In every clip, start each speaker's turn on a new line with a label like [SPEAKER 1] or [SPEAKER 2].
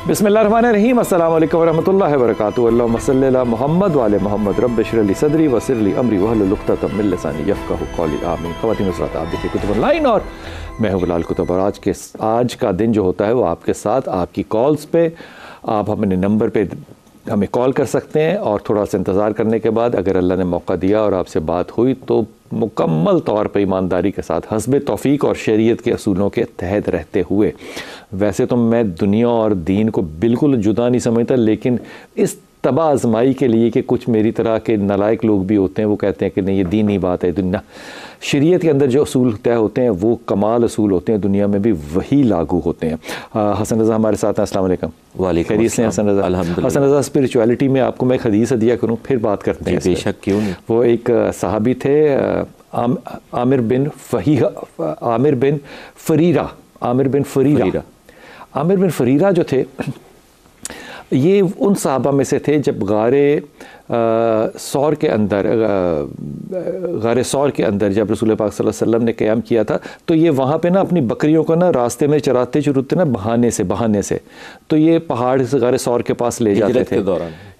[SPEAKER 1] बिस्मिल्लाहिर्रहमानिर्रहीम। अस्सलामु अलैकुम वरहमतुल्लाहि वबरकातुहू। अल्लाहुम्मा सल्लि अला मुहम्मद व आले मुहम्मद। रब्बि इश्रह ली सदरी वयस्सिर ली अमरी वहलुल उक़दतम मिन लिसानी यफ़क़हू क़ौली। आमीन। ख़वातीन हज़रात, आप देखिए कुतुब ऑनलाइन और मैं हूँ बिलाल कुतुब। और आज का दिन जो होता है वो आपके साथ, आपकी कॉल्स पे, आप अपने नंबर पे हमें कॉल कर सकते हैं और थोड़ा सा इंतज़ार करने के बाद अगर अल्लाह ने मौका दिया और आपसे बात हुई तो मुकम्मल तौर पे ईमानदारी के साथ हस्ब तौफ़ीक और शरीयत के असूलों के तहत रहते हुए, वैसे तो मैं दुनिया और दीन को बिल्कुल जुदा नहीं समझता, लेकिन इस तबा आजमाई के लिए कि कुछ मेरी तरह के नालायक लोग भी होते हैं, वो कहते हैं कि नहीं ये दीनी बात है, दुनिया शरीयत के अंदर जो असूल तय होते हैं वो कमाल असूल होते हैं, दुनिया में भी वही लागू होते हैं। हसन रज़ा हमारे साथ हैं। अस्सलाम वालेकुम।
[SPEAKER 2] वालेकुम
[SPEAKER 1] खैरियत से हसन रज़ा?
[SPEAKER 2] अल्हम्दुलिल्लाह।
[SPEAKER 1] हसन रज़ा, स्पिरिचुअलिटी में आपको मैं एक हदीस हदिया करूँ फिर बात करते हैं।
[SPEAKER 2] बेशक, क्यों नहीं।
[SPEAKER 1] वो एक सहाबी थे, आमिर बिन फरीरा जो थे, ये उन सहाबा में से थे जब गारे सौर के अंदर जब रसूल पाक सल्लल्लाहु अलैहि वसल्लम ने क़याम किया था, तो ये वहाँ पे ना अपनी बकरियों को ना रास्ते में चराते चुराते ना बहाने से तो ये पहाड़ से गारे सौर के पास ले जाते थे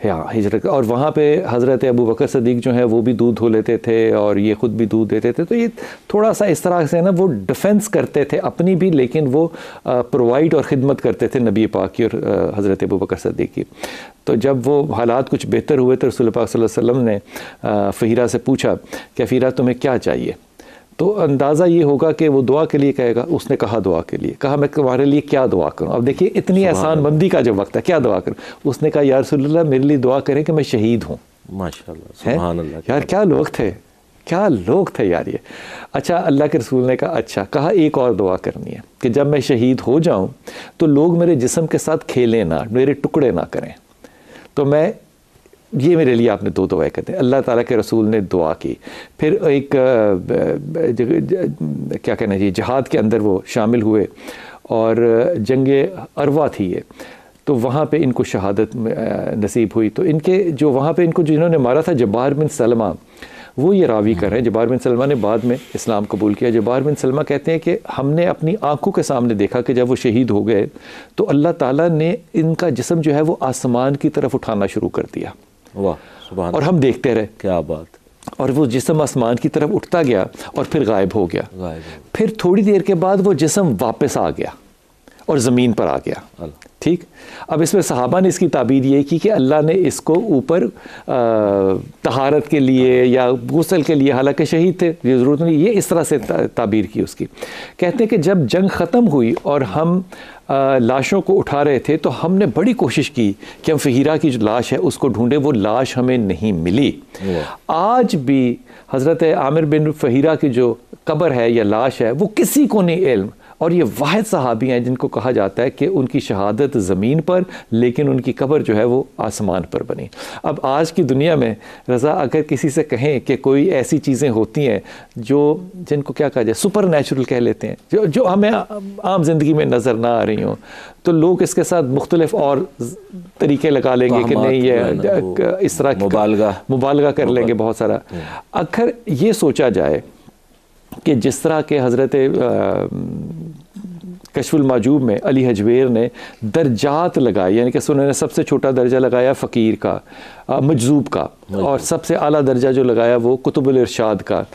[SPEAKER 1] हाँ, हिजरत। और वहाँ पे हज़रत अबू बकर सदीक़ जो है वो भी दूध धो लेते थे और ये ख़ुद भी दूध देते थे। तो ये थोड़ा सा इस तरह से ना वो डिफेंस करते थे अपनी भी, लेकिन वो प्रोवाइड और ख़िदमत करते थे नबी पाक की और हज़रत अबू बकर सदीक़ की। तो जब वो हालात कुछ बेहतर हुए तो रसूल पाक सल्लल्लाहु अलैहि वसल्लम ने फ़हीरा से पूछा कि फ़हीरा तुम्हें क्या चाहिए? तो अंदाज़ा ये होगा कि वो दुआ के लिए कहेगा। उसने कहा दुआ के लिए। कहा मैं तुम्हारे लिए क्या दुआ करूं? अब देखिए इतनी एहसान बंदी का जो वक्त है, क्या दुआ करूं? उसने कहा या रसूलल्लाह मेरे लिए दुआ करें कि मैं शहीद हूँ।
[SPEAKER 2] माशाअल्लाह, सुभान अल्लाह।
[SPEAKER 1] यार क्या लोग थे यार ये। अच्छा, अल्लाह के रसूल ने कहा अच्छा, कहा एक और दुआ करनी है कि जब मैं शहीद हो जाऊँ तो लोग मेरे जिस्म के साथ खेलें ना, मेरे टुकड़े ना करें। तो मैं ये मेरे लिए आपने दो दुआएं करते हैं। अल्लाह ताला के रसूल ने दुआ की। फिर एक क्या कहना चाहिए, जिहाद के अंदर वो शामिल हुए और जंग अरवा थी ये, तो वहाँ पे इनको शहादत नसीब हुई। तो इनके जो वहाँ पे इनको जिन्होंने मारा था जब्बार बिन सलमा, वो ये रावी कर रहे हैं। जब्बार बिन सलमा ने बाद में इस्लाम कबूल किया। जब्बार बिन सलमा कहते हैं कि हमने अपनी आंखों के सामने देखा कि जब वो शहीद हो गए तो अल्लाह ताला ने इनका जिस्म जो है वो आसमान की तरफ उठाना शुरू कर दिया।
[SPEAKER 2] वाह, सुभान। और
[SPEAKER 1] हम देखते रहे, क्या
[SPEAKER 2] बात।
[SPEAKER 1] और वो जिस्म आसमान की तरफ उठता गया और फिर गायब हो गया। फिर थोड़ी देर के बाद वो जिस्म वापस आ गया और ज़मीन पर आ गया। ठीक। अब इसमें सहाबा ने इसकी ताबीर ये की कि अल्लाह ने इसको ऊपर तहारत के लिए या गुस्ल के लिए, हालांकि शहीद थे ये ज़रूरत नहीं, ये इस तरह से ताबीर की उसकी। कहते हैं कि जब जंग ख़त्म हुई और हम लाशों को उठा रहे थे तो हमने बड़ी कोशिश की कि हम फ़हीरा की जो लाश है उसको ढूंढें, वो लाश हमें नहीं मिली। आज भी हज़रत आमिर बिन फ़हीरा की जो कब्र है या लाश है वो किसी को नहीं इल्म, और ये वाहिद सहाबी हैं जिनको कहा जाता है कि उनकी शहादत ज़मीन पर, लेकिन उनकी कब्र जो है वो आसमान पर बनी। अब आज की दुनिया में रज़ा अगर किसी से कहें कि कोई ऐसी चीज़ें होती हैं जो जिनको क्या कहा जाए सुपर नेचुरल कह लेते हैं, जो हमें आम जिंदगी में नज़र ना आ रही हों, तो लोग इसके साथ मुख्तलिफ और तरीके लगा लेंगे कि नहीं ये इस तरह मुबालगा कर लेंगे बहुत सारा। अगर ये सोचा जाए कि जिस तरह के हज़रत कश्फुल माजूब में अली हजवेर ने दर्जात लगाए, यानी कि उन्होंने सबसे छोटा दर्जा लगाया फ़कीर का, मजजूब का, और सबसे आला दर्जा जो लगाया वो कुतुबुल इरशाद का।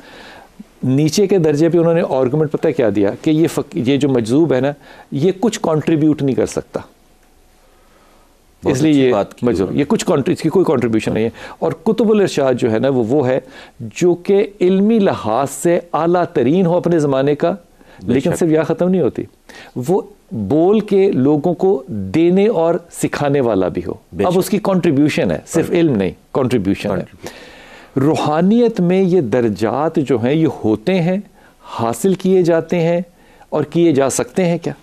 [SPEAKER 1] नीचे के दर्जे पे उन्होंने आर्गुमेंट पता क्या दिया कि ये जो मजजूब है ना ये कुछ कंट्रीब्यूट नहीं कर सकता, इसलिए ये मजजूब, ये कुछ इसकी कोई कंट्रीब्यूशन नहीं है। और कुतुबुल इरशाद जो है ना वो है जो कि इल्मी लिहाज से आला तरीन हो अपने ज़माने का, लेकिन सिर्फ यहाँ ख़त्म नहीं होती, वो बोल के लोगों को देने और सिखाने वाला भी हो। अब उसकी कंट्रीब्यूशन है, सिर्फ इल्म नहीं, कंट्रीब्यूशन है। रूहानियत में ये दर्जात जो हैं ये होते हैं, हासिल किए जाते हैं और किए जा सकते हैं। क्या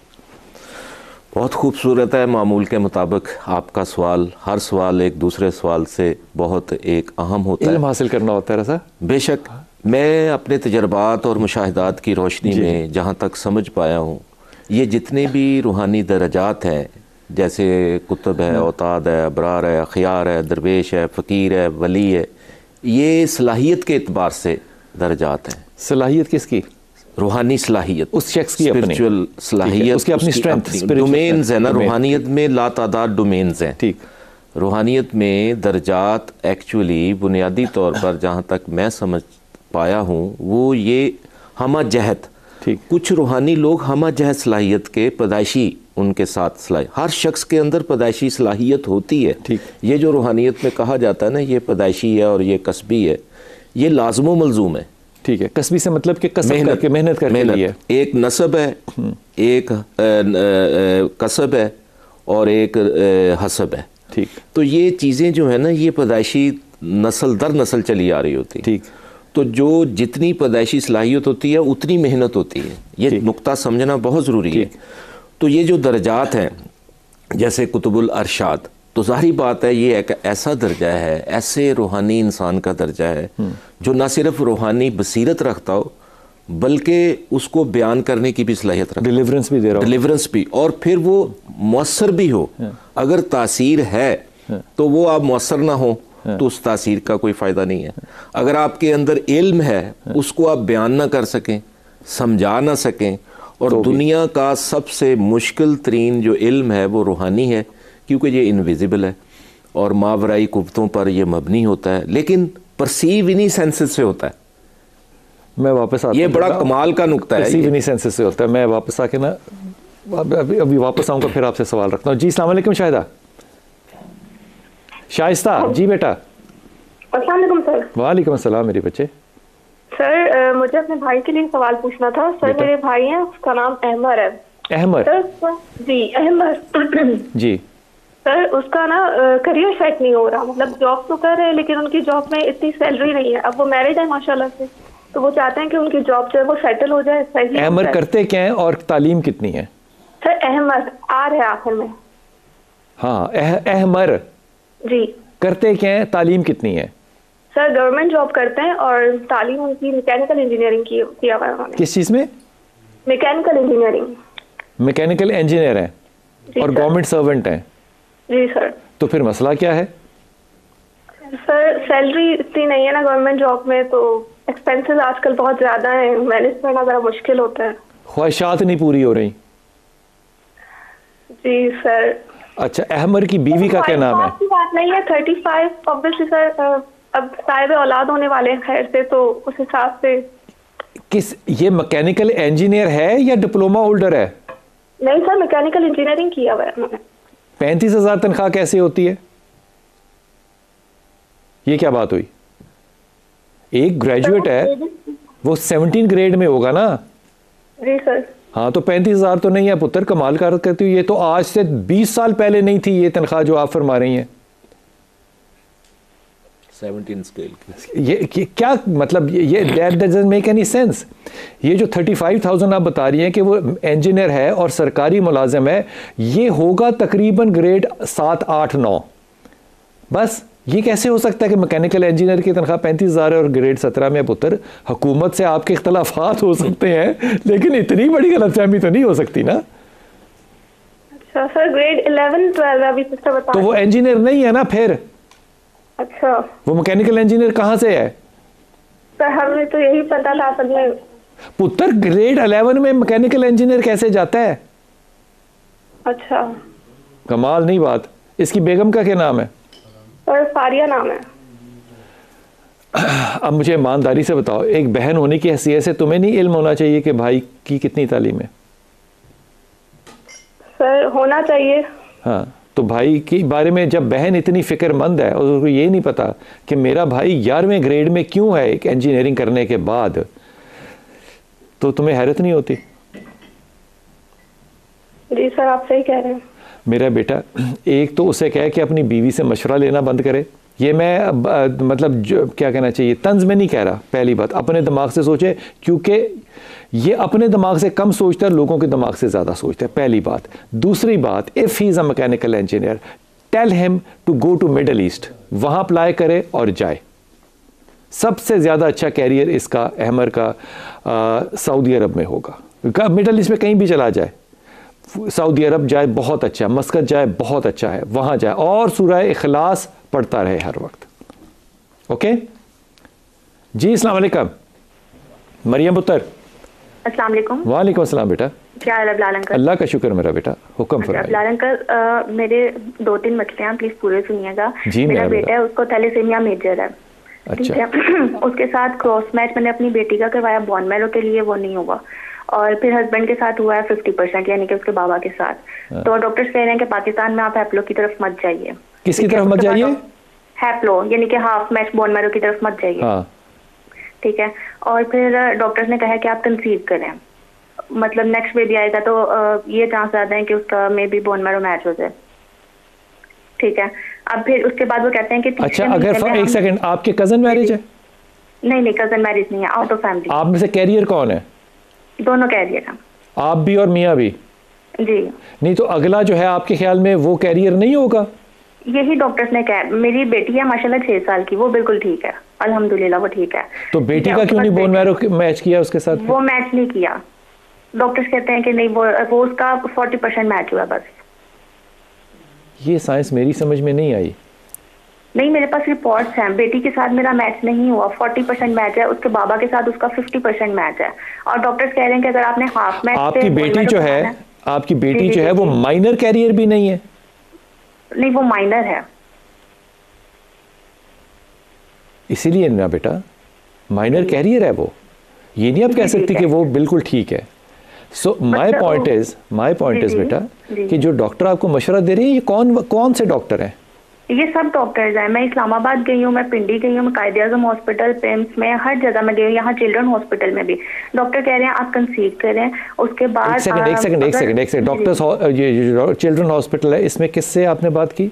[SPEAKER 2] बहुत खूबसूरत है। मामूल के मुताबिक आपका सवाल, हर सवाल एक दूसरे सवाल से बहुत एक अहम होता है,
[SPEAKER 1] इल्म हासिल करना होता है। रसा
[SPEAKER 2] बेशक मैं अपने तजर्बात और मुशाहिदात की रोशनी में जहाँ तक समझ पाया हूँ, ये जितने भी रूहानी दर्जात हैं, जैसे कुतुब है, औताद है, अबरार है, अखियार है, दरवेश है, फ़कीर है, वली है, ये सलाहियत के एतबार से दर्जात हैं।
[SPEAKER 1] सलाहियत किसकी?
[SPEAKER 2] रूहानी सलाहियत,
[SPEAKER 1] उस शख्स की अपनी
[SPEAKER 2] स्पिरिचुअल सलाहियत,
[SPEAKER 1] उसकी अपनी स्ट्रेंथ,
[SPEAKER 2] डोमेन्स है ना, रूहानियत में लातादाद डोमेन्स हैं।
[SPEAKER 1] ठीक,
[SPEAKER 2] रूहानियत में दर्जात एक्चुअली बुनियादी तौर पर जहाँ तक मैं समझ पाया हूँ वो ये हमा जहत,
[SPEAKER 1] ठीक,
[SPEAKER 2] कुछ रूहानी लोग हमा जहत सलाहियत के पैदाइशी, उनके साथ सलाहियत, हर शख्स के अंदर पैदाइशी सलाहियत होती है।
[SPEAKER 1] ठीक,
[SPEAKER 2] ये जो रूहानियत में कहा जाता है ना ये पैदाइशी है और ये कसबी है, ये लाजमो मलजूम है।
[SPEAKER 1] ठीक है, कसबी से मतलब कि कसब करके, मेहनत करके लिए।
[SPEAKER 2] एक नसब है, एक कसब है और एक हसब है।
[SPEAKER 1] ठीक,
[SPEAKER 2] तो ये चीज़ें जो है ना ये पैदाइशी नस्ल दर नस्ल चली आ रही होती है।
[SPEAKER 1] ठीक,
[SPEAKER 2] तो जो जितनी पैदाइशी सलाहियत होती है उतनी मेहनत होती है, ये नुक्ता समझना बहुत ज़रूरी है। तो ये जो दर्जात हैं जैसे कुतुबुल अरशाद, तो ज़ाहिर बात है ये एक ऐसा दर्जा है, ऐसे रूहानी इंसान का दर्जा है जो ना सिर्फ रूहानी बसीरत रखता हो बल्कि उसको बयान करने की भी सलाहियत रखता हो,
[SPEAKER 1] डिलीवरेंस भी दे रहा हो,
[SPEAKER 2] डिलीवरेंस भी, और फिर वो मौसर भी हो। अगर तासीर है तो वो आप मौसर ना हो तो उस तासीर का कोई फ़ायदा नहीं है। अगर आपके अंदर इल्म है उसको आप बयान ना कर सकें, समझा ना सकें, और तो दुनिया का सबसे मुश्किल तरीन जो इल्म है वो रूहानी है, क्योंकि ये इनविजिबल है और मावराई कुव्वतों पर ये मबनी होता है, लेकिन परसीव इन्हीं सेंसेस से होता है।
[SPEAKER 1] मैं वापस आता,
[SPEAKER 2] ये बड़ा कमाल का नुक्ता है,
[SPEAKER 1] परसीव इन्हीं सेंसेस से होता है। मैं वापस आके ना अभी वापस आऊँगा, फिर आपसे सवाल रखता हूँ। जी अस्सलाम वालेकुम शाहिदा। शाइस्ता जी बेटा।
[SPEAKER 3] अस्सलाम वालेकुम सर।
[SPEAKER 1] वालेकुम अस्सलाम मेरे बच्चे।
[SPEAKER 3] सर मुझे अपने भाई के लिए सवाल पूछना था। सर मेरे भाई हैं, उसका नाम अहमर है।
[SPEAKER 1] अहमर?
[SPEAKER 3] जी अहमर।
[SPEAKER 1] जी
[SPEAKER 3] सर उसका ना करियर सेट नहीं हो रहा, मतलब जॉब तो कर रहे हैं लेकिन उनकी जॉब में इतनी सैलरी नहीं है। अब वो मैरिड है माशाल्लाह से, तो वो चाहते हैं कि उनकी जॉब जो है वो सेटल हो जाए।
[SPEAKER 1] अहमर करते क्या है और तालीम कितनी है?
[SPEAKER 3] सर अहमर आर है आखिर में।
[SPEAKER 1] हाँ अहमर
[SPEAKER 3] जी।
[SPEAKER 1] करते क्या है, तालीम कितनी है?
[SPEAKER 3] सर गवर्नमेंट जॉब करते हैं और तालीम उनकी मैकेनिकल इंजीनियरिंग किया हुआ है उन्होंने।
[SPEAKER 1] किस चीज़ में?
[SPEAKER 3] Mechanical engineering.
[SPEAKER 1] मैकेनिकल इंजीनियर है और गवर्नमेंट सर्वेंट है।
[SPEAKER 3] जी सर।
[SPEAKER 1] तो फिर मसला क्या है?
[SPEAKER 3] सर सैलरी इतनी नहीं है ना गवर्नमेंट जॉब में, तो एक्सपेंसेस आजकल बहुत ज़्यादा हैं, मैनेज करना ज़रा मुश्किल होता है। ख्वाहिशात
[SPEAKER 1] नहीं पूरी हो रही?
[SPEAKER 3] जी सर।
[SPEAKER 1] अच्छा अहमर की बीवी का क्या नाम है?
[SPEAKER 3] बात नहीं है, 35 ऑब्वियसली सर। अब साहिब औलाद होने वाले हैं खैर से, तो उस हिसाब से।
[SPEAKER 1] किस ये मैकेनिकल इंजीनियर है या डिप्लोमा होल्डर है?
[SPEAKER 3] नहीं सर मैकेनिकल इंजीनियरिंग किया हुआ है उन्होंने।
[SPEAKER 1] 35,000 तनख्वाह कैसे होती है? ये क्या बात हुई? एक ग्रेजुएट है वो 17 ग्रेड में होगा ना?
[SPEAKER 3] जी सर।
[SPEAKER 1] हाँ तो 35,000 तो नहीं है पुत्र, कमाल करती हुई। ये तो आज से 20 साल पहले नहीं थी ये तनख्वाह जो आप फरमा रही हैं।
[SPEAKER 2] 17 स्केल की
[SPEAKER 1] ये क्या मतलब? ये that doesn't make any sense. ये जो 35,000 आप बता रही हैं कि वो इंजीनियर है और सरकारी मुलाजिम है, ये होगा तकरीबन ग्रेड 7, 8, 9 बस। ये कैसे हो सकता है कि मैकेनिकल इंजीनियर की तनख्वाह 35,000 है और ग्रेड 17 में? पुत्र हुकूमत से आपके इख्तलाफात हो सकते हैं लेकिन इतनी बड़ी गलतफहमी तो नहीं हो सकती ना।
[SPEAKER 3] अच्छा सर ग्रेड 11, 12 अभी सिस्टर बता।
[SPEAKER 1] तो वो इंजीनियर नहीं है ना फिर?
[SPEAKER 3] अच्छा
[SPEAKER 1] वो मैकेनिकल इंजीनियर कहाँ से है?
[SPEAKER 3] सर हमें तो यही पता था असल में।
[SPEAKER 1] पुत्र ग्रेड 11 में मैकेनिकल इंजीनियर कैसे जाता है?
[SPEAKER 3] अच्छा
[SPEAKER 1] कमाल नहीं बात। इसकी बेगम का क्या नाम है?
[SPEAKER 3] सर फारिया नाम है।
[SPEAKER 1] अब मुझे ईमानदारी से बताओ, एक बहन होने की हैसियत से तुम्हें नहीं इल्म होना चाहिए कि भाई की कितनी तालीम है?
[SPEAKER 3] सर होना चाहिए।
[SPEAKER 1] हाँ तो भाई के बारे में जब बहन इतनी फिक्रमंद है और उसको ये नहीं पता कि मेरा भाई 11वें ग्रेड में क्यों है एक इंजीनियरिंग करने के बाद, तो तुम्हें हैरत नहीं होती?
[SPEAKER 3] जी सर आप सही कह रहे हैं।
[SPEAKER 1] मेरा बेटा एक तो उसे कहे कि अपनी बीवी से मशवरा लेना बंद करे। ये मैं मतलब क्या कहना चाहिए, तंज में नहीं कह रहा। पहली बात अपने दिमाग से सोचे, क्योंकि ये अपने दिमाग से कम सोचता है, लोगों के दिमाग से ज़्यादा सोचता है, पहली बात। दूसरी बात, if he is a mechanical engineer tell him to go to middle east, वहाँ अप्लाई करे और जाए। सबसे ज़्यादा अच्छा कैरियर इसका अहमर का सऊदी अरब में होगा। मिडल ईस्ट में कहीं भी चला जाए, सऊदी अरब जाए बहुत अच्छा, मस्कत जाए बहुत अच्छा है, वहाँ जाए और सूरह इखलास पढ़ता रहे हर वक्त। ओके जी अस्सलाम वालेकुम मरियम पुत्र।
[SPEAKER 3] अस्सलाम वालेकुम।
[SPEAKER 1] वालेकुम अस्सलाम बेटा।
[SPEAKER 3] क्या हाल है बिलाल अंकल?
[SPEAKER 1] अल्लाह का शुक्र मेरा बेटा, हुक्म फरमाइए।
[SPEAKER 3] बिलाल अंकल, मेरे 2-3 मसले हैं, प्लीज पूरे सुनिएगा।
[SPEAKER 1] जी,
[SPEAKER 3] मेरा बेटा है, उसको थैलेसीमिया मेजर है। ठीक है। उसके साथ क्रॉस मैच मैंने अपनी बेटी का करवाया बोन मैरो के लिए, वो नहीं हुआ। और फिर हस्बैंड के साथ हुआ है 50%, यानी कि उसके बाबा के साथ। तो डॉक्टर्स कह रहे हैं कि पाकिस्तान में आप हैप्लो की तरफ मत जाइए।
[SPEAKER 1] किसकी तरफ मत जाइए?
[SPEAKER 3] हैप्लो यानी कि हाफ मैच बोन मैरो की तरफ मत जाइए। ठीक है। और फिर डॉक्टर्स ने कहा कि आप कंसीव करें, मतलब नेक्स्ट बेबी आएगा तो ये चांस ज्यादा है कि उसका may be bone marrow match हो जाए। ठीक है। अब फिर उसके बाद वो कहते हैं कि
[SPEAKER 1] अच्छा, अगर एक सेकंड, आपके कजन मैरिज है?
[SPEAKER 3] नहीं, कजन मैरिज नहीं है, आउट ऑफ फैमिली।
[SPEAKER 1] आप में से कैरियर कौन है?
[SPEAKER 3] दोनों कैरियर हैं।
[SPEAKER 1] आप भी और मियाँ भी?
[SPEAKER 3] जी।
[SPEAKER 1] नहीं तो अगला जो है आपके ख्याल में वो कैरियर नहीं होगा?
[SPEAKER 3] यही डॉक्टर्स ने कहा। मेरी बेटी है माशाल्लाह 6 साल की, वो बिल्कुल ठीक है, अल्हम्दुलिल्लाह वो ठीक है।
[SPEAKER 1] तो बेटी का क्यों नहीं बोन मैरो मैच किया उसके साथ?
[SPEAKER 3] वो मैच नहीं किया। डॉक्टर्स कहते हैं कि नहीं, वो उसका 40% मैच हुआ बस।
[SPEAKER 1] ये साइंस मेरी समझ में नहीं आई।
[SPEAKER 3] नहीं, मेरे पास रिपोर्ट्स हैं, बेटी के साथ मेरा मैच नहीं हुआ, 40% मैच है, उसके बाबा के साथ उसका 50% मैच है। और डॉक्टर्स कह रहे हैं कि अगर आपने हाफ मैच
[SPEAKER 1] आपकी बेटी जो है, आपकी बेटी जो है वो माइनर कैरियर भी नहीं है?
[SPEAKER 3] नहीं, वो माइनर है।
[SPEAKER 1] इसीलिए ना बेटा, माइनर कैरियर है वो, ये नहीं आप कह सकते कि वो बिल्कुल ठीक है। सो माय पॉइंट इज बेटा कि जो डॉक्टर आपको मशवरा दे रहे हैं ये कौन से डॉक्टर हैं?
[SPEAKER 3] ये सब डॉक्टर्स हैं। मैं इस्लामाबाद गई हूँ, मैं पिंडी गई हूँ, मैं कायद-ए-आज़म हॉस्पिटल, पेम्स में, हर जगह मैं गई हूँ, यहाँ चिल्ड्रन हॉस्पिटल में भी। डॉक्टर कह रहे हैं आप कंसीव करें, उसके बाद
[SPEAKER 1] एक सेकंड डॉक्टर्स, ये चिल्ड्रन हॉस्पिटल है, इसमें किससे आपने बात की?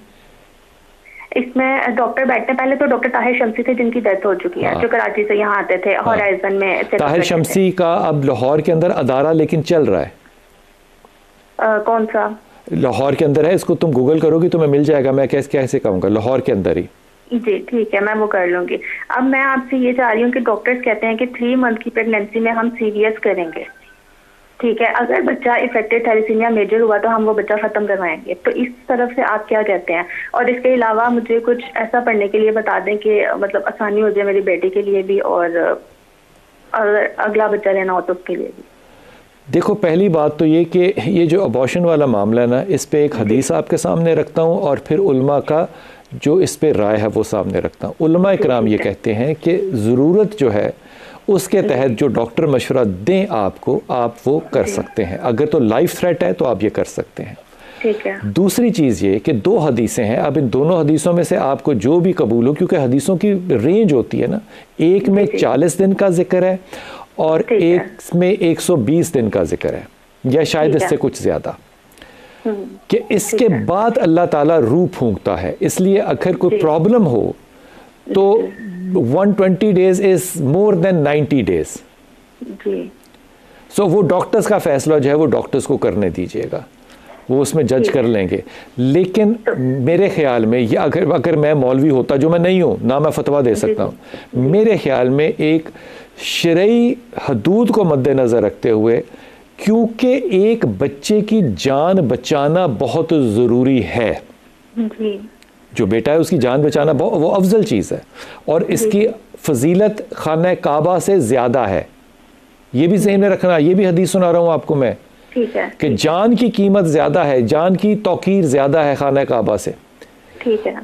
[SPEAKER 3] इसमें डॉक्टर बैठने, पहले तो डॉक्टर ताहिर शमसी थे जिनकी डेथ हो चुकी है, जो कराची से यहाँ आते थे, होराइजन में।
[SPEAKER 1] ताहिर शमसी का अब लाहौर के अंदर अदारा लेकिन चल रहा है।
[SPEAKER 3] कौन सा?
[SPEAKER 1] लाहौर के अंदर है, इसको तुम गूगल करोगी तो मैं मिल जाएगा, मैं कैसे कहूँगा, लाहौर के अंदर ही।
[SPEAKER 3] जी ठीक है, मैं वो कर लूंगी। अब मैं आपसे ये चाह रही हूँ कि डॉक्टर्स कहते हैं कि 3 मंथ की प्रेगनेंसी में हम सीरियस करेंगे। ठीक है, अगर बच्चा इफेक्टेड थैलेसीमिया मेजर हुआ तो हम वो बच्चा खत्म करवाएंगे। तो इस तरफ से आप क्या कहते हैं? और इसके अलावा मुझे कुछ ऐसा पढ़ने के लिए बता दें कि मतलब आसानी हो जाए मेरी बेटी के लिए भी, और अगर अगला बच्चा लेना हो तो उसके लिए भी।
[SPEAKER 1] देखो, पहली बात तो ये कि ये जो अबॉर्शन वाला मामला है ना, इस पे एक हदीस आपके सामने रखता हूँ और फिर उलमा का जो इस पे राय है वो सामने रखता हूँ। उलमा इकराम ये कहते हैं कि ज़रूरत जो है उसके तहत जो डॉक्टर मशवरा दें आपको, आप वो कर सकते हैं। अगर तो लाइफ थ्रेट है तो आप ये कर सकते हैं।
[SPEAKER 3] ठीक है।
[SPEAKER 1] दूसरी चीज़ ये कि 2 हदीसें हैं, अब इन दोनों हदीसों में से आपको जो भी कबूल हो, क्योंकि हदीसों की रेंज होती है ना, एक में 40 दिन का जिक्र है और एक में 120 दिन का जिक्र है, या शायद इससे कुछ ज़्यादा, कि इसके बाद अल्लाह ताला रूह फूंकता है। इसलिए अगर कोई प्रॉब्लम हो तो 120 days is more than 90 days. So वो डॉक्टर्स का फैसला जो है वो डॉक्टर्स को करने दीजिएगा, वो उसमें जज कर लेंगे। लेकिन मेरे ख्याल में ये अगर मैं मौलवी होता, जो मैं नहीं हूँ ना, मैं फतवा दे सकता हूँ, मेरे ख्याल में एक शरई हदूद को मद्देनज़र रखते हुए, क्योंकि एक बच्चे की जान बचाना बहुत ज़रूरी है, जो बेटा है उसकी जान बचाना वो अफजल चीज़ है, और इसकी फजीलत खाना काबा से ज़्यादा है। ये भी ज़हन में रखना, ये भी हदीस सुना रहा हूँ आपको मैं,
[SPEAKER 3] ठीक है,
[SPEAKER 1] कि जान की कीमत ज़्यादा है, जान की तौकीर ज़्यादा है खाना काबा से।
[SPEAKER 3] ठीक है।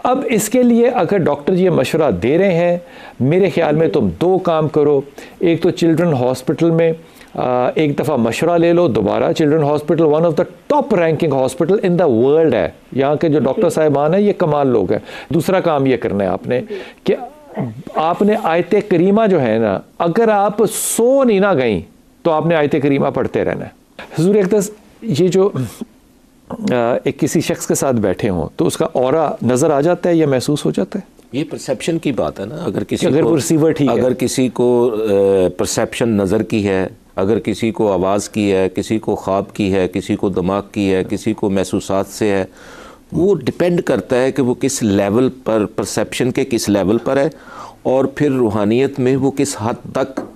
[SPEAKER 1] अब इसके लिए अगर डॉक्टर ये मशवरा दे रहे हैं, मेरे ख्याल में तुम 2 काम करो। एक तो चिल्ड्रन हॉस्पिटल में एक दफ़ा मशवरा ले लो दोबारा। Children hospital one of the top ranking hospital in the world है, यहाँ के जो डॉक्टर साहिबान हैं ये कमाल लोग हैं। दूसरा काम ये करना है आपने कि आपने आयत करीमा जो है ना, अगर आप सो नहीं ना गई तो आपने आयत करीमा पढ़ते रहना है। हुजूर अक़दस, ये जो एक किसी शख्स के साथ बैठे हों तो उसका ऑरा नज़र आ जाता है या महसूस हो जाता है?
[SPEAKER 2] ये परसेप्शन की बात है ना। अगर किसी
[SPEAKER 1] अगर
[SPEAKER 2] को
[SPEAKER 1] रिसीवर ठीक है,
[SPEAKER 2] अगर किसी को परसेप्शन नज़र की है, अगर किसी को आवाज़ की है, किसी को ख्वाब की है, किसी को दिमाग की है, किसी को महसूसात से है, वो डिपेंड करता है कि वो किस लेवल पर, परसेप्शन के किस लेवल पर है, और फिर रूहानियत में वो किस हद तक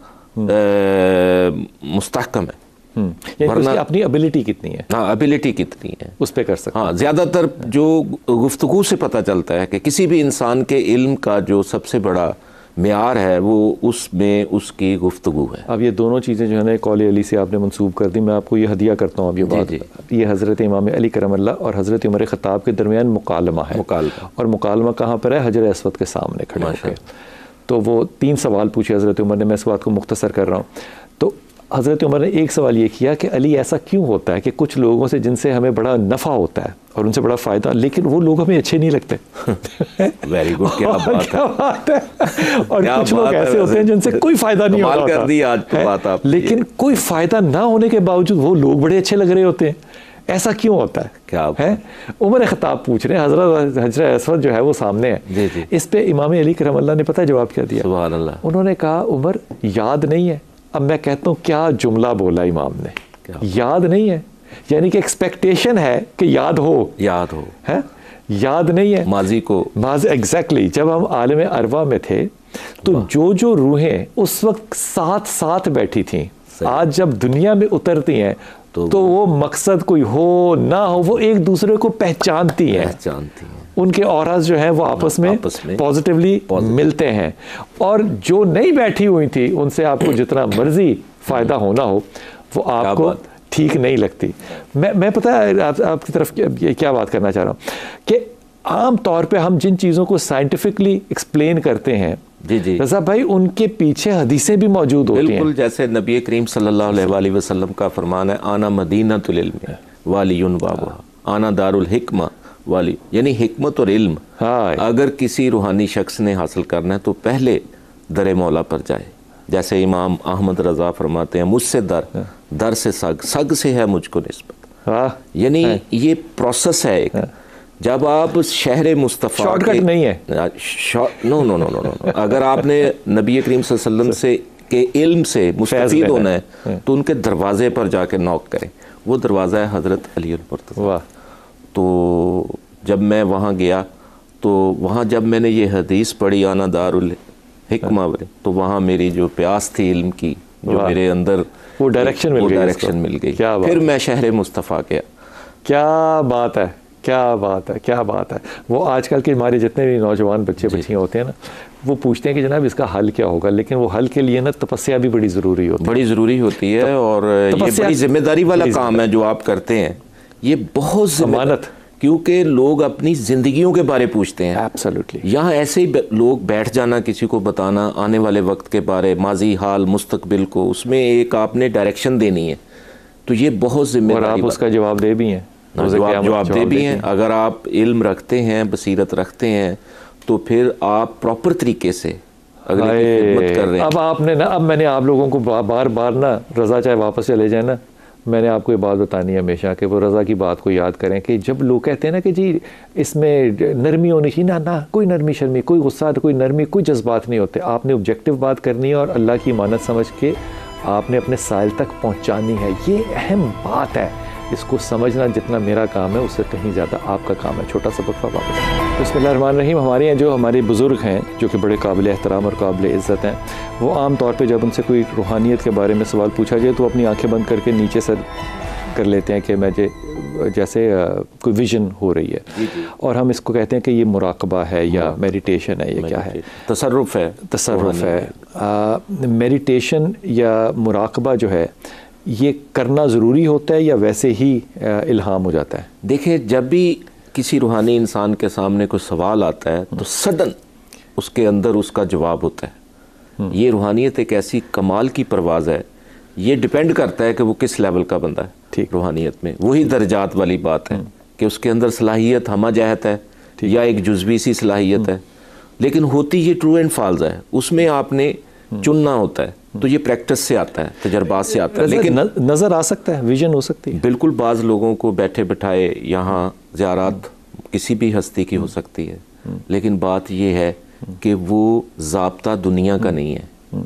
[SPEAKER 2] मुस्तहकम है।
[SPEAKER 1] उसकी अपनी एबिलिटी कितनी है?
[SPEAKER 2] हाँ, एबिलिटी कितनी है
[SPEAKER 1] उस पे कर सकते हैं।
[SPEAKER 2] हाँ, ज़्यादातर जो गुफ्तगू से पता चलता है कि किसी भी इंसान के इल्म का जो सबसे बड़ा मेयार है वो उसमें उसकी गुफ्तगू है।
[SPEAKER 1] अब ये दोनों चीज़ें जो है ना कौल अली से आपने मंसूब कर दी, मैं आपको ये हदिया करता हूँ। अब ये बात, ये हज़रत इमाम अली करमल्लाह और हज़रत उमर ख़त्ताब के दरमियान मुकालमा है। और मुकालमा कहाँ पर है? हजर अस्वद के सामने खड़े होकर। तो वो 3 सवाल पूछे हज़रत उमर ने, मैं इस बात को मुख्तसर कर रहा हूँ। तो हज़रत उमर ने एक सवाल ये किया कि अली ऐसा क्यों होता है कि कुछ लोगों से जिनसे हमें बड़ा नफ़ा होता है और उनसे बड़ा फ़ायदा, लेकिन वो लोग हमें अच्छे नहीं लगते।
[SPEAKER 2] वेरी गुड, क्या बात है।
[SPEAKER 1] और कुछ लोग ऐसे होते हैं जिनसे कोई फ़ायदा नहीं होता,
[SPEAKER 2] कर दी आज की बात आप,
[SPEAKER 1] लेकिन कोई फ़ायदा ना होने के बावजूद वो लोग बड़े अच्छे लग रहे होते हैं। ऐसा क्यों होता है?
[SPEAKER 2] क्या
[SPEAKER 1] है? उमर ख़त्ताब पूछ रहे हैं, हजरत अस्वद जो है वो सामने है।
[SPEAKER 2] जी जी।
[SPEAKER 1] इस पे इमाम अली करमल्लाह ने पता है जवाब क्या दिया?
[SPEAKER 2] सुभान अल्लाह।
[SPEAKER 1] उन्होंने कहा उमर याद नहीं है। अब मैं कहता हूँ क्या जुमला बोला इमाम ने, याद नहीं है, यानी कि एक्सपेक्टेशन है कि याद हो है, याद नहीं है
[SPEAKER 2] माजी को।
[SPEAKER 1] एग्जैक्टली। जब हम आलम अरवा में थे तो जो रूहें उस वक्त साथ साथ बैठी थी, आज जब दुनिया में उतरती हैं तो वो मकसद कोई हो ना हो वो एक दूसरे को पहचानती हैं। उनके औराज जो है वो आपस में पॉजिटिवली मिलते हैं। और जो नहीं बैठी हुई थी उनसे आपको जितना मर्जी फ़ायदा होना हो वो आपको ठीक नहीं लगती। मैं पता है आपकी तरफ क्या बात करना चाह रहा हूँ कि आम तौर पे हम जिन चीज़ों को साइंटिफिकली एक्सप्लेन करते हैं,
[SPEAKER 2] जी जी
[SPEAKER 1] रज़ा भाई, उनके पीछे हदीसें भी मौजूद होती हैं।
[SPEAKER 2] बिल्कुल, जैसे नबी करीम सल्लल्लाहु अलैहि वसल्लम का फरमान है, आना मदीनतुल इल्म वालियुन बाबा, आना दारुल हिक्मा वाली, यानी हिकमत और इल्म अगर किसी रूहानी शख्स ने हासिल करना है तो पहले दर मौला पर जाए। जैसे इमाम अहमद रज़ा फरमाते हैं, मुझसे दर से सग से है मुझको निस्बत, यानी ये प्रोसेस है एक। जब आप शहर मुस्तफ़ा,
[SPEAKER 1] शॉर्टकट नहीं है,
[SPEAKER 2] नो। अगर आपने नबी करीम सल्लल्लाहु अलैहि वसल्लम से के इल्म से मुस्तफ़ीद होना है तो उनके दरवाजे पर जाके नॉक करें। वो दरवाज़ा है हज़रत अली मुर्तज़ा। तो जब मैं वहाँ गया तो वहाँ जब मैंने ये हदीस पढ़ी आना दारुल हिक्मा वाले, तो वहाँ मेरी जो प्यास थी इल्म की, जो मेरे अंदर
[SPEAKER 1] वो डायरेक्शन
[SPEAKER 2] मिल गई। फिर मैं शहर मुस्तफ़ा गया।
[SPEAKER 1] क्या बात है, क्या बात है, क्या बात है। वो आजकल के हमारे जितने भी नौजवान बच्चे बच्चियाँ होते हैं ना, वो पूछते हैं कि जनाब इसका हल क्या होगा, लेकिन वो हल के लिए ना तपस्या भी बड़ी ज़रूरी होती है। और ये बड़ी जिम्मेदारी वाला काम है जो आप करते हैं, ये बहुत ज़मानत, क्योंकि लोग अपनी ज़िंदगियों के बारे पूछते हैं। एब्सोल्युटली।
[SPEAKER 2] यहाँ ऐसे ही लोग बैठ जाना, किसी को बताना आने वाले वक्त के बारे, माजी हाल मुस्तकबिल को, उसमें एक आपने डायरेक्शन देनी है, तो ये बहुत जिम्मेदारी।
[SPEAKER 1] और आप उसका जवाब दे भी हैं,
[SPEAKER 2] जवाब दे भी हैं। अगर आप इल्म रखते हैं, बसीरत रखते हैं, तो फिर आप प्रॉपर तरीके से अगले की खिदमत कर रहे हैं।
[SPEAKER 1] अब आपने ना, अब मैंने आप लोगों को बार बार ना, रज़ा चाहे वापस चले जाए ना, मैंने आपको ये बात बतानी है हमेशा कि वो रज़ा की बात को याद करें कि जब लोग कहते हैं ना कि जी इसमें नरमी होनी चाहिए, ना कोई नरमी शर्मी, कोई गुस्सा, कोई नरमी, कोई जज्बात नहीं होते। आपने ऑब्जेक्टिव बात करनी है और अल्लाह की इमानत समझ के आपने अपने साइल तक पहुँचानी है। ये अहम बात है, इसको समझना जितना मेरा काम है उससे कहीं ज़्यादा आपका काम है। छोटा सा वक्फा वापस। बिस्मिल्लाहिर्रहमानिर्रहीम। हमारे यहाँ जो हमारे बुज़ुर्ग हैं जो कि बड़े काबिल एहतराम और काबिल इज़्ज़त हैं, वो आम तौर पे जब उनसे कोई रूहानियत के बारे में सवाल पूछा जाए तो अपनी आंखें बंद करके नीचे सर कर लेते हैं कि मैं जैसे कोई विजन हो रही है, और हम इसको कहते हैं कि ये मुराकबा है या मेडिटेशन है, ये क्या है?
[SPEAKER 2] तसर्रुफ़
[SPEAKER 1] है। मेडिटेशन या मुराकबा जो है ये करना ज़रूरी होता है या वैसे ही इल्हाम हो जाता है?
[SPEAKER 2] देखिए, जब भी किसी रूहानी इंसान के सामने कोई सवाल आता है तो सडन उसके अंदर उसका जवाब होता है। ये रूहानियत एक ऐसी कमाल की परवाज़ है, ये डिपेंड करता है कि वो किस लेवल का बंदा है। ठीक, रूहानियत में वही दर्जात वाली बात है कि उसके अंदर सलाहियत हमा जहत है या एक जुज़वी सी सलाहियत है, लेकिन होती ये ट्रू एंड फॉल्स है, उसमें आपने चुनना होता है। तो ये प्रैक्टिस से आता है, तजर्बात से आता है। लेकिन
[SPEAKER 1] नज़र आ सकता है, विजन हो सकती है।
[SPEAKER 2] बिल्कुल, बाज़ लोगों को बैठे बिठाए यहाँ ज़ियारत किसी भी हस्ती की हो सकती है, लेकिन बात ये है कि वो ज़ाब्ता दुनिया का नहीं है।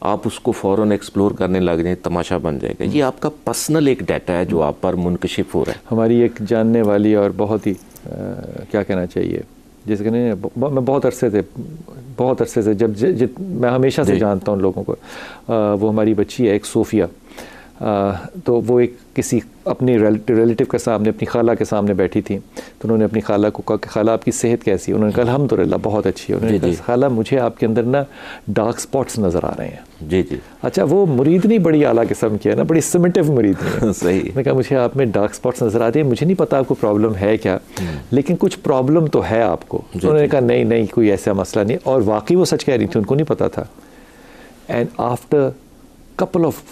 [SPEAKER 2] आप उसको फ़ौरन एक्सप्लोर करने लग जाए, तमाशा बन जाएगा। ये आपका पर्सनल एक डाटा है जो आप पर मुनकशिफ हो रहा है।
[SPEAKER 1] हमारी एक जानने वाली और बहुत ही क्या कहना चाहिए, जिसके ने मैं बहुत अरसे से मैं हमेशा से जानता हूँ लोगों को, वो हमारी बच्ची है एक सोफ़िया, तो वो एक किसी अपनी रिलेटिव के सामने, अपनी खाला के सामने बैठी थी, तो उन्होंने अपनी खाला को कहा कि खाला आपकी सेहत कैसी है? उन्होंने कहा अल्हम्दुलिल्लाह बहुत अच्छी है। उन्होंने कहा खाला मुझे आपके अंदर ना डार्क स्पॉट्स नज़र आ रहे हैं।
[SPEAKER 2] जी जी।
[SPEAKER 1] अच्छा, वो मुरीदनी बड़ी आला किस्म की है ना, बड़ी सिमेटिव मुरीदनी।
[SPEAKER 2] सही।
[SPEAKER 1] मैंने कहा मुझे आप में डार्क स्पॉट्स नज़र आ रही है, मुझे नहीं पता आपको प्रॉब्लम है क्या, लेकिन कुछ प्रॉब्लम तो है आपको। उन्होंने कहा नहीं नहीं कोई ऐसा मसला नहीं, और वाकई वो सच कह रही थी, उनको नहीं पता था। And after couple of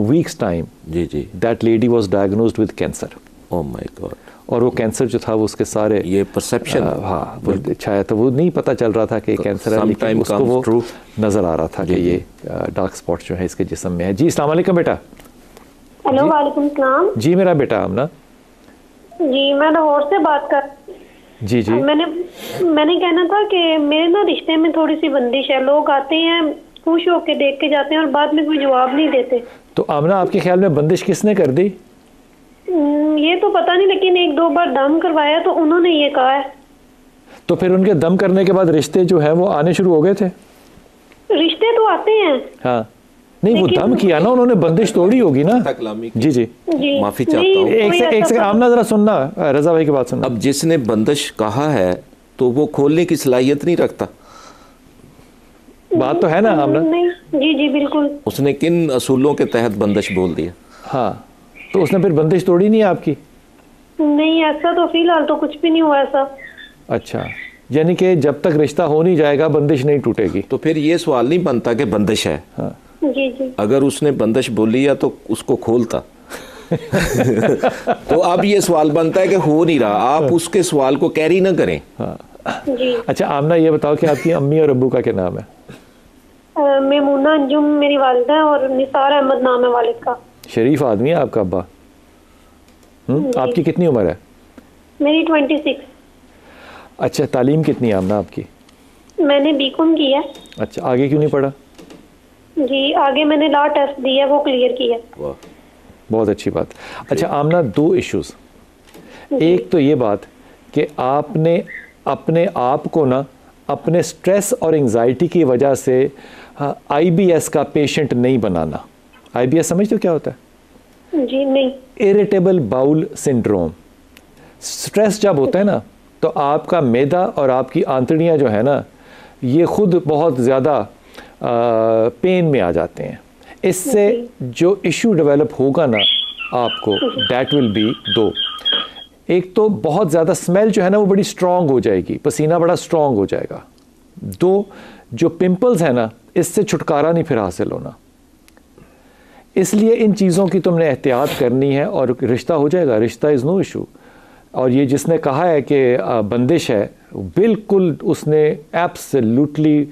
[SPEAKER 1] weeks time,
[SPEAKER 2] जी जी,
[SPEAKER 1] that lady was diagnosed with cancer.
[SPEAKER 2] oh my god।
[SPEAKER 1] और वो कैंसर जो था वो उसके सारे
[SPEAKER 2] ये परसेप्शन,
[SPEAKER 1] हाँ वो छाया, तो वो नहीं पता चल रहा था कि कैंसर है, लेकिन उसको वो नज़र आ रहा था कि ये डार्क स्पॉट जो है इसके जिस्म में है। जी अस्सलाम वालेकुम बेटा।
[SPEAKER 4] हेलो वालेकुम सलाम।
[SPEAKER 1] जी मेरा बेटा आमना।
[SPEAKER 4] जी मैं लाहौर से बात कर।
[SPEAKER 1] जी जी।
[SPEAKER 4] मैंने कहना था कि मेरे ना रिश्ते में थोड़ी सी बंदिश है। लोग आते हैं खुश होके देख के जाते हैं और बाद में कोई जवाब नहीं देते।
[SPEAKER 1] तो आमना आपके ख्याल में बंदिश किसने कर दी?
[SPEAKER 4] ये तो पता नहीं, लेकिन एक दो बार दम करवाया तो उन्होंने ये कहा है।
[SPEAKER 1] तो फिर उनके दम करने के बाद रिश्ते जो है वो आने शुरू हो गए थे?
[SPEAKER 4] रिश्ते तो आते हैं।
[SPEAKER 1] हाँ नहीं, वो दम किया ना उन्होंने, बंदिश तोड़ी होगी ना।
[SPEAKER 2] जी
[SPEAKER 1] जी
[SPEAKER 4] जी,
[SPEAKER 2] माफी चाहता हूँ।
[SPEAKER 1] एक सेकंड आमना जरा सुनना, रजा भाई की बात सुनना।
[SPEAKER 2] अब जिसने बंदिश कहा है तो वो खोलने की सलाहियत नहीं रखता।
[SPEAKER 1] बात तो है ना आमना?
[SPEAKER 4] नहीं जी जी बिल्कुल।
[SPEAKER 2] उसने किन असूलों के तहत बंदिश बोल दिया?
[SPEAKER 1] हाँ तो उसने फिर बंदिश तोड़ी नहीं आपकी?
[SPEAKER 4] नहीं ऐसा तो फिलहाल तो कुछ भी नहीं हुआ ऐसा।
[SPEAKER 1] अच्छा, यानी कि जब तक रिश्ता हो नहीं जाएगा बंदिश नहीं टूटेगी।
[SPEAKER 2] तो फिर ये सवाल नहीं बनता कि बंदिश है।
[SPEAKER 1] हाँ
[SPEAKER 4] जी जी।
[SPEAKER 2] अगर उसने बंदिश बोली है तो उसको खोलता। तो अब ये सवाल बनता है कि हो नहीं रहा, आप उसके सवाल को कैरी ना करें।
[SPEAKER 1] हाँ
[SPEAKER 4] जी।
[SPEAKER 1] अच्छा आमना ये बताओ कि आपकी अम्मी और अब्बू का क्या नाम है?
[SPEAKER 4] मेमूना अंजुम मेरी वालिदा है और निसार अहमद नाम है वालिद का।
[SPEAKER 1] शरीफ आदमी है आपका अब्बा। आपकी कितनी उम्र है?
[SPEAKER 4] मेरी 26।
[SPEAKER 1] अच्छा, तालीम कितनी है आमना आपकी?
[SPEAKER 4] मैंने बीकॉम की है।
[SPEAKER 1] अच्छा, आगे क्यों नहीं पढ़ा?
[SPEAKER 4] जी आगे मैंने लॉ टेस्ट दिया, वो क्लियर किया।
[SPEAKER 1] बहुत अच्छी बात। अच्छा आमना, दो इश्यूज। एक तो ये बात कि आपने अपने आप को ना अपने स्ट्रेस और एंजाइटी की वजह से IBS का पेशेंट नहीं बनाना। IBS समझते हो क्या होता है?
[SPEAKER 4] जी नहीं। Irritable
[SPEAKER 1] bowel syndrome. स्ट्रेस जब होता है ना तो आपका मैदा और आपकी आंतड़ियाँ जो है ना ये खुद बहुत ज़्यादा पेन में आ जाते हैं। इससे जो इशू डेवलप होगा ना आपको, दैट विल बी दो। एक तो बहुत ज़्यादा स्मेल जो है ना वो बड़ी स्ट्रॉन्ग हो जाएगी, पसीना बड़ा स्ट्रॉन्ग हो जाएगा। दो, जो पिंपल्स है ना इससे छुटकारा नहीं फिर हासिल होना। इसलिए इन चीज़ों की तुमने एहतियात करनी है और रिश्ता हो जाएगा। रिश्ता इज़ नो इशू। और ये जिसने कहा है कि बंदिश है, बिल्कुल उसने एब्सोल्युटली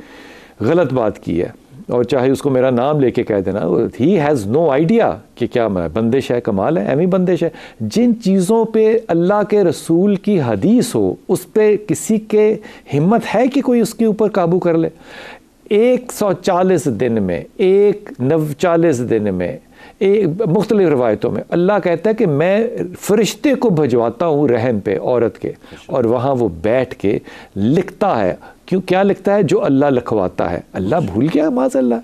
[SPEAKER 1] गलत बात की है। और चाहे उसको मेरा नाम लेके कह देना, ही हैज़ नो आइडिया कि क्या मैं बंदिश है, कमाल है, एमी बंदिश है। जिन चीज़ों पे अल्लाह के रसूल की हदीस हो उस पे किसी के हिम्मत है कि कोई उसके ऊपर काबू कर ले? 140 दिन में, 140 दिन में, एक मुख्तलिफ रवायतों में अल्लाह कहता है कि मैं फरिश्ते को भिजवाता हूँ रहम पे औरत के, और वहाँ वो बैठ के लिखता है। क्यों, क्या लिखता है? जो अल्लाह लिखवाता है। अल्लाह भूल गया? माज़अल्लाह,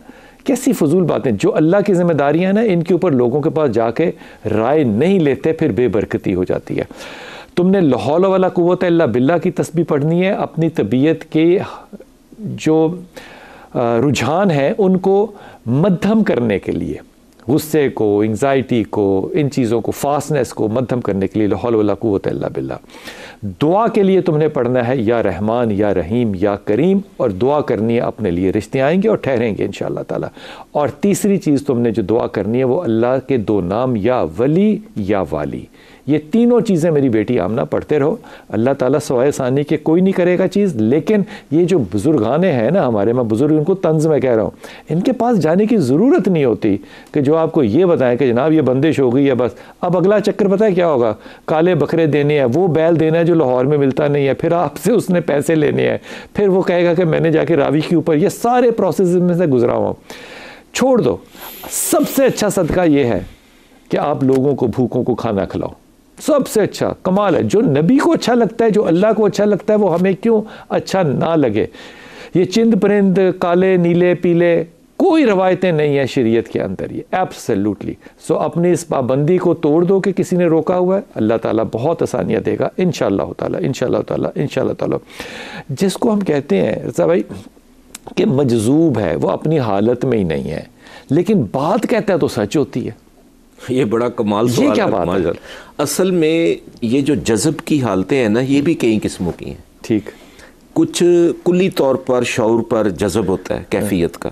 [SPEAKER 1] कैसी फजूल बातें। जो अल्लाह की जिम्मेदारियाँ ना इनके ऊपर लोगों के पास जाके राय नहीं लेते, फिर बेबरकती हो जाती है। तुमने ला हौला वला कुव्वता इल्ला बिल्लाह की तस्बीह पढ़नी है। अपनी तबीयत के जो रुझान हैं उनको मध्यम करने के लिए, गुस्से को, एंजाइटी को, इन चीज़ों को, फास्टनेस को मध्यम करने के लिए ला हौला वला कुव्वता इल्ला बिल्लाह। दुआ के लिए तुमने पढ़ना है या रहमान या रहीम या करीम, और दुआ करनी है अपने लिए। रिश्ते आएंगे और ठहरेंगे इंशाअल्लाह ताला। और तीसरी चीज़ तुमने जो दुआ करनी है वो अल्लाह के दो नाम, या वली या वाली। ये तीनों चीज़ें मेरी बेटी आमना पढ़ते रहो। अल्लाह ताला सवाए सानी के कोई नहीं करेगा चीज़। लेकिन ये जो बुजुर्गाने हैं ना हमारे, मैं बुजुर्ग उनको तंज में कह रहा हूँ, इनके पास जाने की ज़रूरत नहीं होती कि जो आपको ये बताएं कि जनाब ये बंदिश हो गई है बस। अब अगला चक्कर पता है क्या होगा? काले बकरे देने हैं, वो बैल देना है जो लाहौर में मिलता नहीं है, फिर आपसे उसने पैसे लेने हैं, फिर वो कहेगा कि मैंने जाके रावी के ऊपर, ये सारे प्रोसेस में से गुजरा हुआ। छोड़ दो। सबसे अच्छा सदका ये है कि आप लोगों को, भूखों को खाना खिलाओ। सबसे अच्छा, कमाल है। जो नबी को अच्छा लगता है, जो अल्लाह को अच्छा लगता है, वो हमें क्यों अच्छा ना लगे? ये चिंद परिंद, काले नीले पीले, कोई रवायतें नहीं है शरीयत के अंदर ये, एब्सोल्युटली। सो अपनी इस पाबंदी को तोड़ दो कि किसी ने रोका हुआ है, अल्लाह ताला बहुत आसानियाँ देगा इंशाअल्लाह ताला, इंशाअल्लाह ताला, इंशाअल्लाह ताला। जिसको हम कहते हैं रज़ा भाई कि मजजूब है, वो अपनी हालत में ही नहीं है, लेकिन बात कहता है तो सच होती है।
[SPEAKER 2] ये बड़ा कमाल
[SPEAKER 1] ये क्या बात है?
[SPEAKER 2] असल में ये जो जज़ब की हालतें हैं ना, ये भी कई किस्मों की हैं।
[SPEAKER 1] ठीक, कुछ
[SPEAKER 2] कुल्ली तौर पर शऊर पर जज़ब होता है, कैफियत का,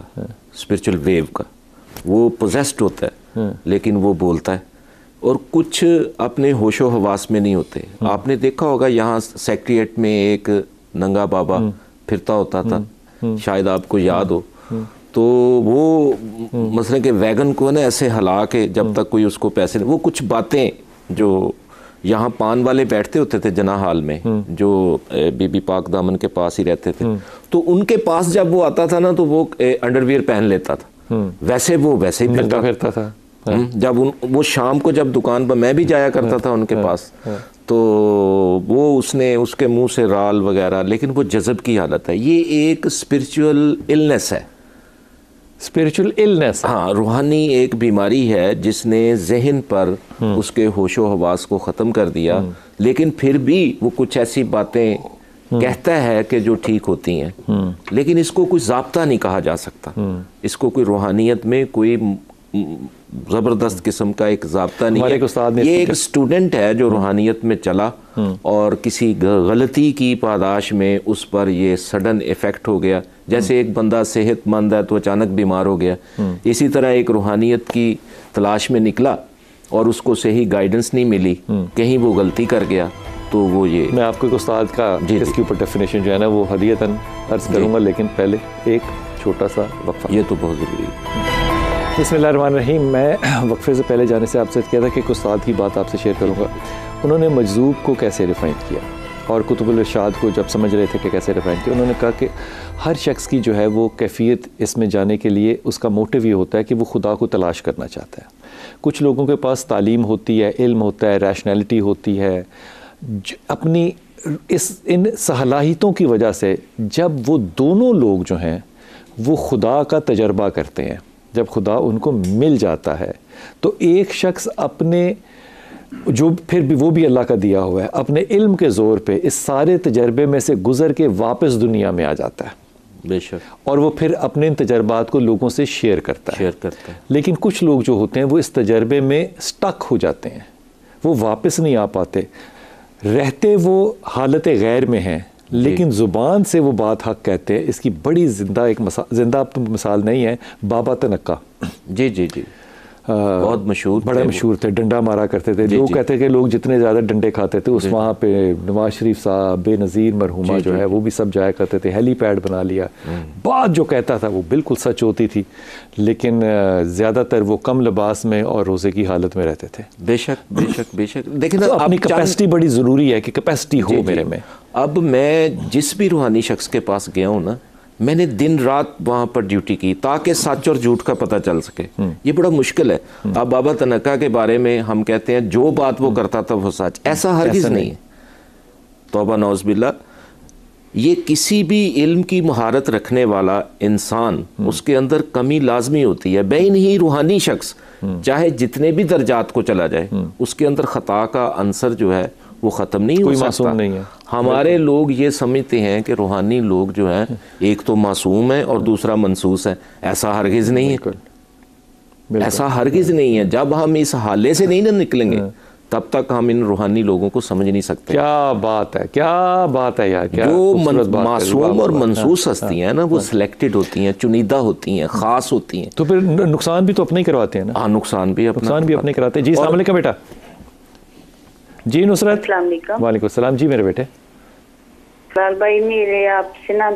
[SPEAKER 2] स्पिरिचुअल वेव का, वो पोजेस्ड होता है लेकिन वो बोलता है। और कुछ अपने होशो हवास में नहीं होते। आपने देखा होगा यहाँ सेक्रेटरिएट में एक नंगा बाबा फिरता होता था, शायद आपको याद हो। तो वो मसलन के वैगन को ना ऐसे हिला के जब तक कोई उसको पैसे नहीं, वो कुछ बातें जो यहाँ पान वाले बैठते होते थे जना हाल में, जो बीबी पाक दामन के पास ही रहते थे, तो उनके पास जब वो आता था ना तो वो अंडरवियर पहन लेता था, वैसे वो वैसे ही
[SPEAKER 1] फिरता था।
[SPEAKER 2] जब वो शाम को जब दुकान पर मैं भी जाया करता था उनके पास, तो वो उसने उसके मुंह से राल वगैरह, लेकिन वो जज़ब की हालत है। ये एक स्पिरिचुअल इलनेस है,
[SPEAKER 1] स्पिरिचुअल इलनेस,
[SPEAKER 2] हाँ, रूहानी एक बीमारी है जिसने जहन पर उसके होशो हवास को ख़त्म कर दिया, लेकिन फिर भी वो कुछ ऐसी बातें कहता है कि जो ठीक होती हैं, लेकिन इसको कोई ज़ाब्ता नहीं कहा जा सकता, इसको कोई रूहानियत में कोई ज़बरदस्त किस्म का एक ज़ाब्ता नहीं है। ये एक स्टूडेंट है जो रूहानियत में चला और किसी गलती की पादाश में उस पर ये सडन इफ़ेक्ट हो गया। जैसे एक बंदा सेहतमंद है तो अचानक बीमार हो गया, इसी तरह एक रूहानियत की तलाश में निकला और उसको सही गाइडेंस नहीं मिली, कहीं वो गलती कर गया, तो वो ये।
[SPEAKER 1] मैं आपको एक उस्ताद का इसके ऊपर डेफिनेशन जो है ना वो हदीयतन अर्ज़ करूँगा, लेकिन पहले एक छोटा सा वक्फा।
[SPEAKER 2] ये तो बहुत ज़रूरी है।
[SPEAKER 1] बिस्मिल्लाहिर्रहमानिर्रहीम। मैं वक्फे से पहले जाने से आपसे किया था कि एक उस्ताद की बात आपसे शेयर करूँगा। उन्होंने मजजूब को कैसे रिफाइन किया और कुतुबुल इरशाद को जब समझ रहे थे कि कैसे रिफाइन किया, उन्होंने कहा कि हर शख्स की जो है वो कैफियत इसमें जाने के लिए उसका मोटिव ये होता है कि वो खुदा को तलाश करना चाहता है। कुछ लोगों के पास तालीम होती है, इल्म होता है, रैशनैलिटी होती है, अपनी इन सलाहियतों की वजह से जब वो दोनों लोग जो हैं वो खुदा का तजर्बा करते हैं, जब खुदा उनको मिल जाता है तो एक शख्स अपने जो फिर भी वो भी अल्लाह का दिया हुआ है अपने इल्म के ज़ोर पे इस सारे तजर्बे में से गुज़र के वापस दुनिया में आ जाता है,
[SPEAKER 2] बेशक,
[SPEAKER 1] और वो फिर अपने इन तजर्बात को लोगों से शेयर करता है। लेकिन कुछ लोग जो होते हैं वो इस तजर्बे में स्टक हो जाते हैं, वो वापस नहीं आ पाते, रहते वो हालत गैर में हैं लेकिन ज़ुबान से वो बात हक कहते हैं। इसकी बड़ी जिंदा मिसाल नहीं है, बाबा तनक्का।
[SPEAKER 2] जी जी जी, बहुत मशहूर,
[SPEAKER 1] बड़ा मशहूर थे, डंडा मारा करते थे। लोग कहते हैं कि लोग जितने ज़्यादा डंडे खाते थे उस वहाँ पे नवाज शरीफ साहब, बेनज़ीर मरहुमा जो है वो भी सब जाया करते थे, हेलीपैड बना लिया। बात जो कहता था वो बिल्कुल सच होती थी, लेकिन ज़्यादातर वो कम लिबास में और रोज़े की हालत में रहते थे।
[SPEAKER 2] बेशक बेशक बेशक। देखिए ना,
[SPEAKER 1] अपनी कैपेसिटी बड़ी ज़रूरी है कि कैपेसिटी हो मेरे में।
[SPEAKER 2] अब मैं जिस भी रूहानी शख्स के पास गया हूँ ना, मैंने दिन रात वहाँ पर ड्यूटी की ताकि सच और झूठ का पता चल सके। ये बड़ा मुश्किल है। अब बाबा तनक्का के बारे में हम कहते हैं जो बात वो करता था वो सच, ऐसा हरगिज़ नहीं है। तौबा नौज़ बिल्लाह। ये किसी भी इल्म की महारत रखने वाला इंसान, उसके अंदर कमी लाजमी होती है। बेइन ही रूहानी शख्स चाहे जितने भी दर्जात को चला जाए, उसके अंदर ख़ता का अंसर जो है वो ख़त्म नहीं हो सकता।
[SPEAKER 1] मासूम नहीं है।
[SPEAKER 2] हमारे लोग ये समझते हैं कि रूहानी लोग जो हैं एक तो मासूम है और दूसरा मनसूस है। ऐसा हरगिज़ नहीं है, ऐसा हरगिज़ नहीं है। जब हम इस हाले से नहीं ना निकलेंगे तब तक हम इन रूहानी लोगों को समझ नहीं सकते।
[SPEAKER 1] क्या बात है, क्या बात है यार। क्या
[SPEAKER 2] जो मासूम और मनसूस हस्तियाँ हैं ना, वो सिलेक्टेड होती हैं, चुनिंदा होती हैं, ख़ास होती हैं।
[SPEAKER 1] तो फिर नुकसान भी तो अपने ही करवाते हैं ना।
[SPEAKER 2] हाँ, नुकसान भी
[SPEAKER 1] अपने कराते हैं। जी अस्सलाम वालेकुम बेटा। जी नुसरत। वालेकुम सलाम। जी मेरे बेटे।
[SPEAKER 3] भाई मेरे आपसे ना